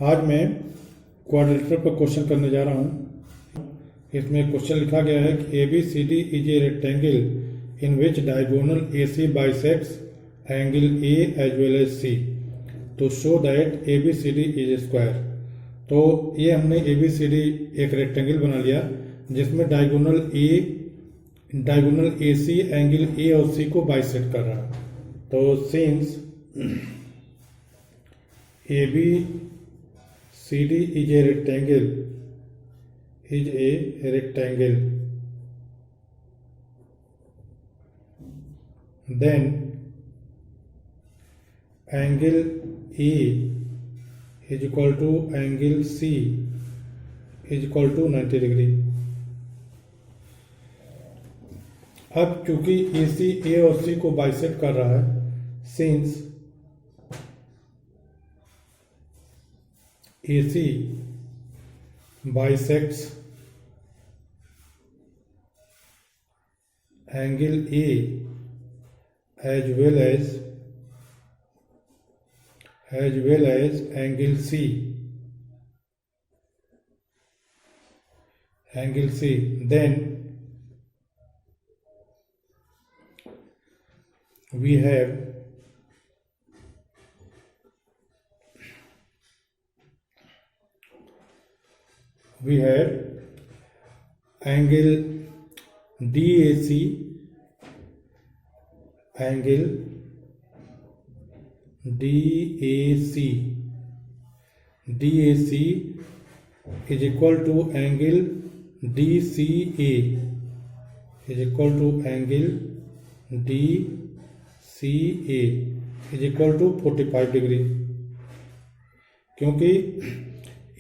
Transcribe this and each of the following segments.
आज मैं क्वाड्रिलेटरल पर क्वेश्चन करने जा रहा हूँ। इसमें क्वेश्चन लिखा गया है कि A B C D is a rectangle in which diagonal A C bisects angle A as well as C तो show that A B C D is square. तो ये हमने ए बी सी डी एक rectangle बना लिया जिसमें diagonal A C angle A और सी को बाइसेक्ट कर रहा है। तो since A B CD is a rectangle, then angle A is equal to angle C is equal to 90 degree. अब चूंकि AC A और C को बाइसेक्ट कर रहा है, since AC bisects angle A as well as angle C, then we have angle DAC is equal to angle DCA is equal to 45 degree. क्योंकि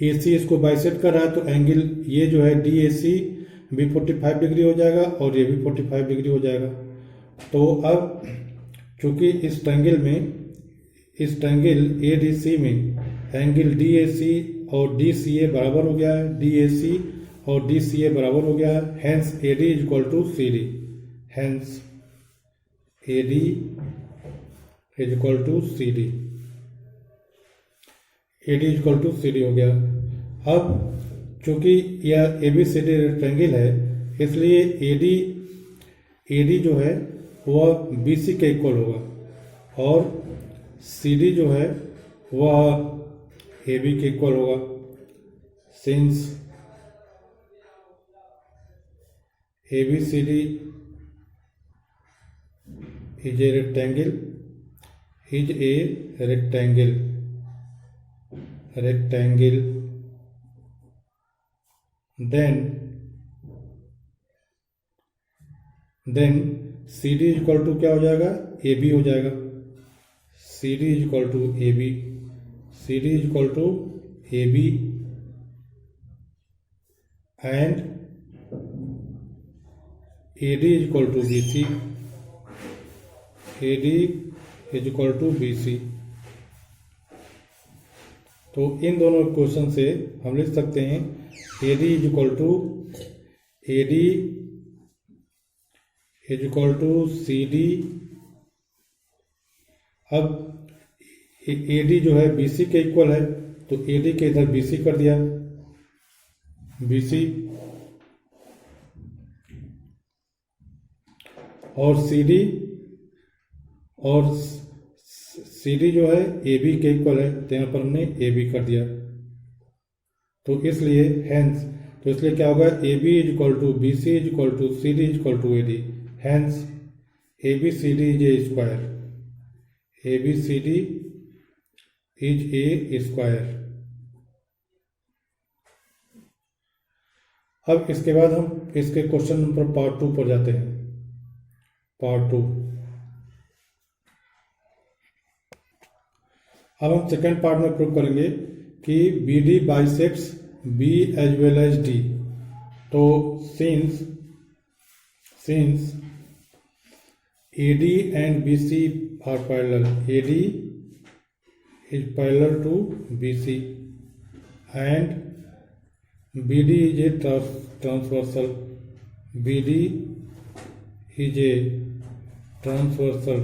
AC इसको bisect कर रहा है तो एंगल ये जो है DAC भी 45 डिग्री हो जाएगा और ये भी 45 डिग्री हो जाएगा। तो अब चूंकि इस ट्रायंगल ADC में एंगल DAC और DCA बराबर हो गया है, DAC और DCA बराबर हो गया है, hence AD is equal to CD, hence AD is equal to CD, AD is equal to CD हो गया। अब चूंकि यह ABCD रेक्टेंगल है इसलिए AD जो है वह BC के इक्वल होगा और CD जो है वह AB के इक्वल होगा। Since ABCD is a rectangle then CD is equal to क्या हो जाएगा, AB हो जाएगा। CD is equal to AB and AD is equal to BC, AD is equal to BC। तो इन दोनों क्वेश्चन से हम लिख सकते हैं AD is equal to CD। अब AD जो है BC के इक्वल है तो AD के इधर BC कर दिया, BC और CD जो है AB के इक्वल है तो यहाँ पर हमने AB कर दिया। तो इसलिए इसलिए क्या होगा, AB is equal to BC is equal to CD is equal to AD, hence ABCD is a square, ABCD is a square. अब इसके बाद हम इसके क्वेश्चन नंबर पार्ट 2 पर जाते हैं। पार्ट 2 अब हम सेकेंड पार्ट में प्रूव करेंगे कि BD bisects B as well as D। तो since AD and BC are parallel, AD is parallel to BC and BD is a transversal, BD is a transversal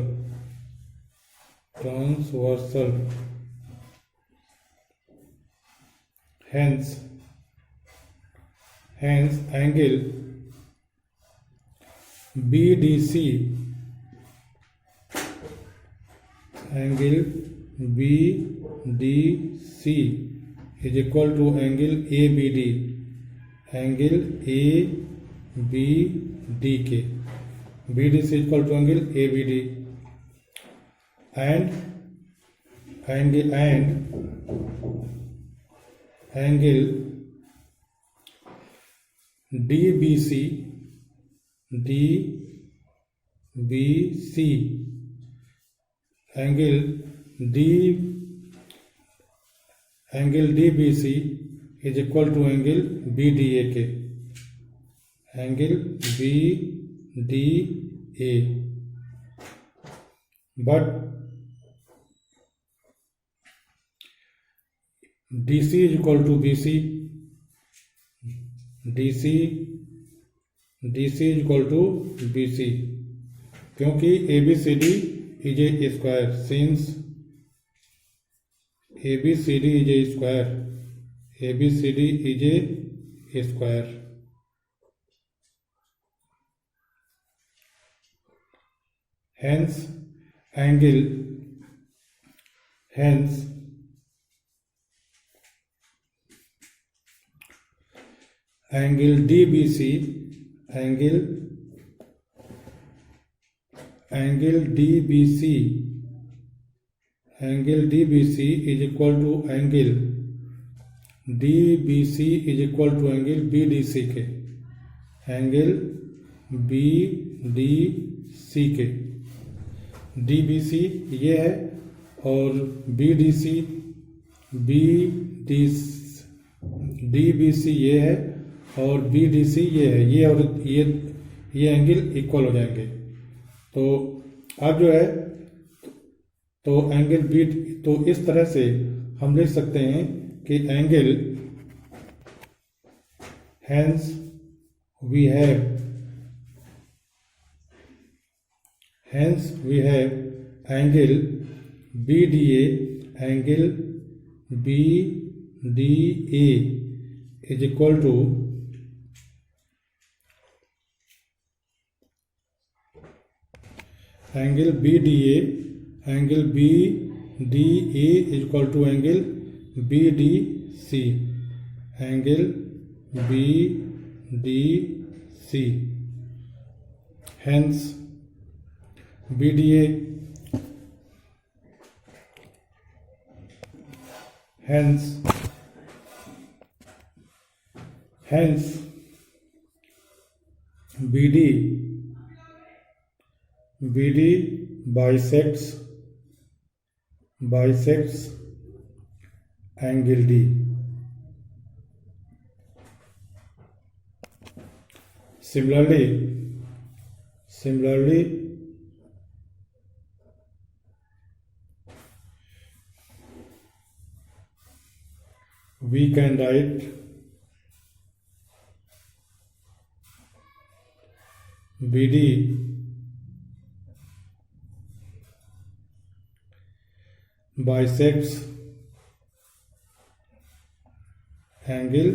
hence angle BDC is equal to angle ABD के BDC is equal to angle ABD and angle DBC angle DBC is equal to angle BDA के angle BDA, but DC is equal to BC, DC is equal to BC क्योंकि ABCD is a square, since ABCD is a square, hence angle DBC angle DBC is equal to angle BDC के DBC ये है और DBC ये है और BDC ये है, ये और ये एंगल इक्वल हो जाएंगे। तो अब जो है तो एंगल बी, तो इस तरह से हम लिख सकते हैं कि angle hence we have angle BDA is equal to angle BDA is equal to angle BDC, hence BDA hence BD bisects angle D. Similarly we can write BD bisects angle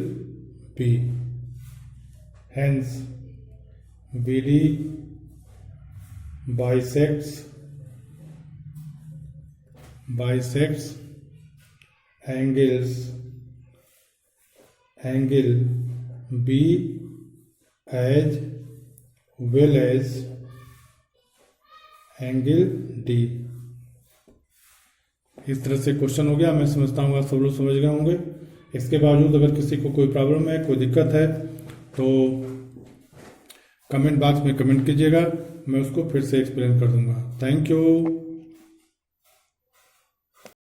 B, hence BD bisects angle B as well as angle D। इस तरह से question हो गया। मैं समझता हूँ आप सब लोग समझ गए होंगे। इसके बावजूद अगर किसी को कोई प्रॉब्लम है, कोई दिक्कत है तो कमेंट बॉक्स में कमेंट कीजिएगा, मैं उसको फिर से एक्सप्लेन कर दूंगा। Thank you.